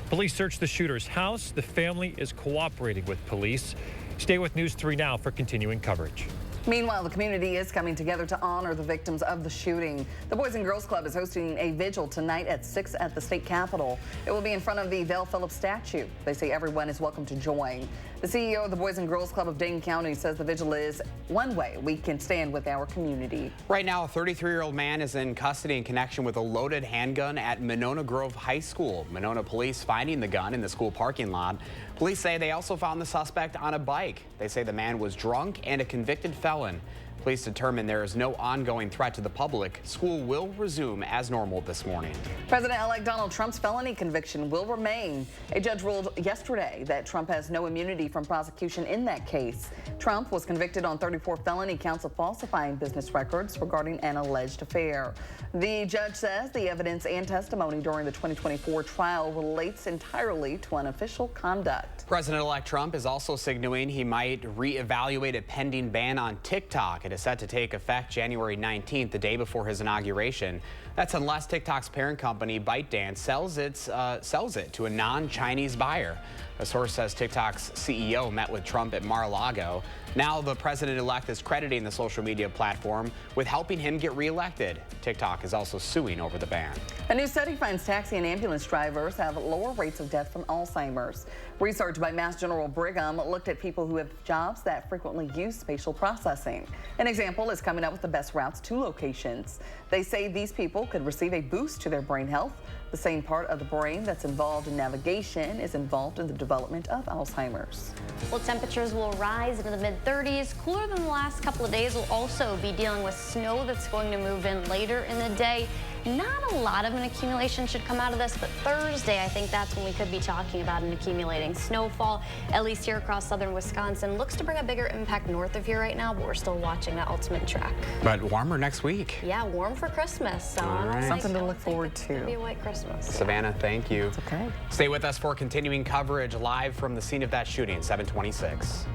Police searched the shooter's house. The family is cooperating with police. Stay with News 3 Now for continuing coverage. Meanwhile, the community is coming together to honor the victims of the shooting. The Boys and Girls Club is hosting a vigil tonight at 6 at the state capitol. It will be in front of the Vel Phillips statue. They say everyone is welcome to join. The CEO of the Boys and Girls Club of Dane County says the vigil is one way we can stand with our community. Right now, a 33-year-old man is in custody in connection with a loaded handgun at Monona Grove High School. Monona police finding the gun in the school parking lot. Police say they also found the suspect on a bike. They say the man was drunk and a convicted felon. Police determined there is no ongoing threat to the public. School will resume as normal this morning. President-elect Donald Trump's felony conviction will remain. A judge ruled yesterday that Trump has no immunity from prosecution in that case. Trump was convicted on 34 felony counts of falsifying business records regarding an alleged affair. The judge says the evidence and testimony during the 2024 trial relates entirely to unofficial conduct. President-elect Trump is also signaling he might reevaluate a pending ban on TikTok. It is set to take effect January 19th, the day before his inauguration. That's unless TikTok's parent company, ByteDance, sells it to a non-Chinese buyer. A source says TikTok's CEO met with Trump at Mar-a-Lago. Now the president-elect is crediting the social media platform with helping him get reelected. TikTok is also suing over the ban. A new study finds taxi and ambulance drivers have lower rates of death from Alzheimer's. Research by Mass General Brigham looked at people who have jobs that frequently use spatial processing. An example is coming up with the best routes to locations. They say these people could receive a boost to their brain health. The same part of the brain that's involved in navigation is involved in the development of Alzheimer's. Well, temperatures will rise into the mid-30s. Cooler than the last couple of days. We'll also be dealing with snow that's going to move in later in the day. Not a lot of an accumulation should come out of this, but Thursday, I think that's when we could be talking about an accumulating snowfall, at least here across southern Wisconsin. Looks to bring a bigger impact north of here right now, but we're still watching that ultimate track. But warmer next week. Yeah, warm for Christmas. So right. Something to look forward to. It's gonna be a white Christmas. Savannah, thank you. It's okay. Stay with us for continuing coverage live from the scene of that shooting, 726.